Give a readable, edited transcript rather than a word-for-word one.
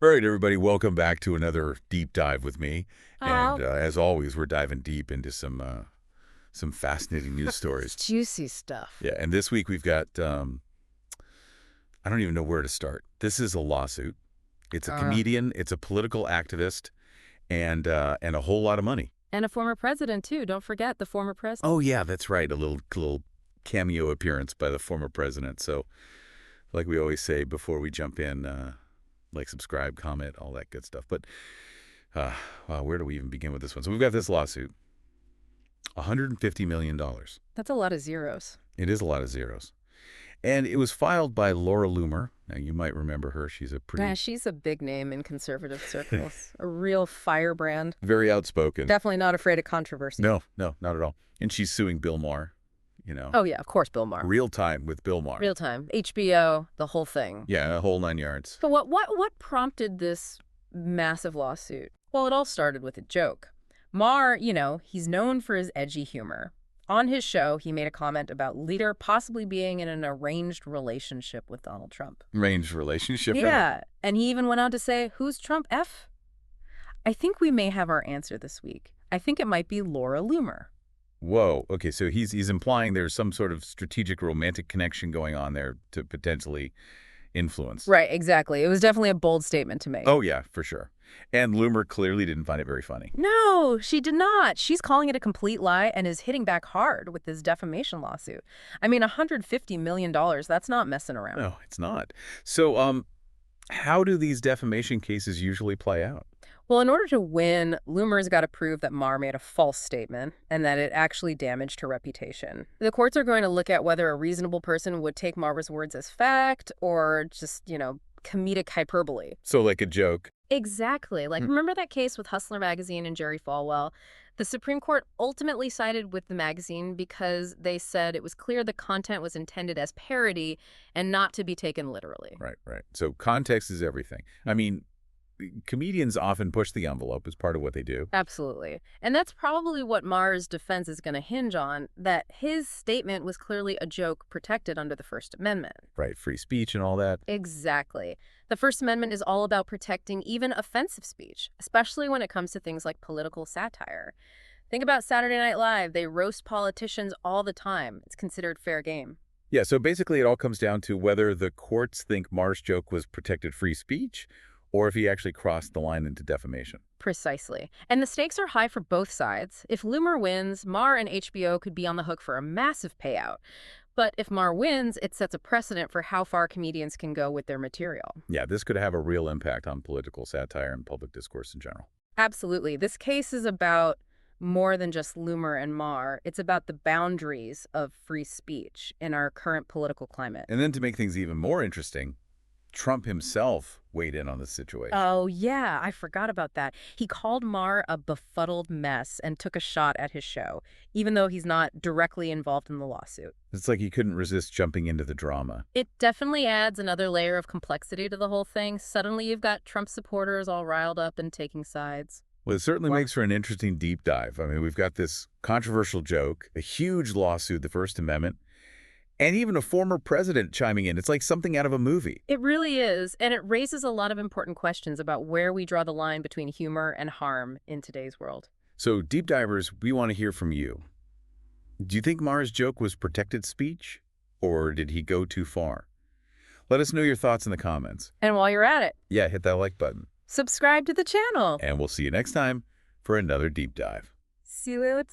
All right, everybody, welcome back to another deep dive with me. Oh, And as always, we're diving deep into some fascinating news stories. juicy stuff. Yeah, and this week we've got I don't even know where to start. This is a lawsuit. It's a Uh, comedian, it's a political activist, and a whole lot of money. and a former president, too. Don't forget the former president. Oh yeah, that's right. A little cameo appearance by the former president. So, like we always say before we jump in, like, subscribe, comment, all that good stuff. But uh, wow, where do we even begin with this one? So we've got this lawsuit. $150 million. That's a lot of zeros. It is a lot of zeros. And it was filed by Laura Loomer. Now, you might remember her. She's a Yeah, pretty, she's a big name in conservative circles. A real firebrand. very outspoken. Definitely not afraid of controversy. No, no, not at all. And she's suing Bill Maher, Oh, yeah, of course, Bill Maher. real time with Bill Maher. Real time. HBO, the whole thing. Yeah, a whole 9 yards. So what prompted this massive lawsuit? Well, it all started with a joke. Maher, he's known for his edgy humor. On his show, he made a comment about leader possibly being in an arranged relationship with Donald Trump. Range relationship. Yeah, and he even went on to say, who's Trump F? I think we may have our answer this week. I think it might be Laura Loomer. Whoa. Okay, so he's implying there's some sort of strategic romantic connection going on there to potentially influence. Right, exactly. It was definitely a bold statement to make. Oh, yeah, for sure. And Loomer clearly didn't find it very funny. No, she did not. She's calling it a complete lie and is hitting back hard with this defamation lawsuit. I mean, $150 million, that's not messing around. No, it's not. So, how do these defamation cases usually play out? Well, in order to win, Loomer's got to prove that Maher made a false statement and that it actually damaged her reputation. The courts are going to look at whether a reasonable person would take Maher's words as fact or just, comedic hyperbole. So, like a joke. Exactly. Like, Hmm. remember that case with Hustler magazine and Jerry Falwell? The Supreme Court ultimately sided with the magazine because they said it was clear the content was intended as parody and not to be taken literally. Right, right. So context is everything. I mean, comedians often push the envelope as part of what they do. Absolutely. And that's probably what Maher's defense is going to hinge on, that his statement was clearly a joke protected under the First Amendment. Right, free speech and all that. Exactly. The First Amendment is all about protecting even offensive speech, especially when it comes to things like political satire. Think about Saturday Night Live. They roast politicians all the time. It's considered fair game. Yeah, so basically it all comes down to whether the courts think Maher's joke was protected free speech or if he actually crossed the line into defamation. Precisely. And the stakes are high for both sides. If Loomer wins, Maher and HBO could be on the hook for a massive payout. But if Maher wins, it sets a precedent for how far comedians can go with their material. Yeah, this could have a real impact on political satire and public discourse in general. Absolutely. This case is about more than just Loomer and Maher. It's about the boundaries of free speech in our current political climate. And then to make things even more interesting, Trump himself weighed in on the situation. Oh, yeah, I forgot about that. He called Maher a befuddled mess and took a shot at his show, even though he's not directly involved in the lawsuit. It's like he couldn't resist jumping into the drama. It definitely adds another layer of complexity to the whole thing. Suddenly you've got Trump supporters all riled up and taking sides. Well, it certainly Well, makes for an interesting deep dive. I mean, we've got this controversial joke, a huge lawsuit, the First Amendment, and even a former president chiming in. It's like something out of a movie. it really is, and it raises a lot of important questions about where we draw the line between humor and harm in today's world. So, deep divers, we want to hear from you. Do you think Maher's joke was protected speech, or did he go too far? Let us know your thoughts in the comments. And while you're at it, Yeah, hit that like button. subscribe to the channel. And we'll see you next time for another deep dive. See you later.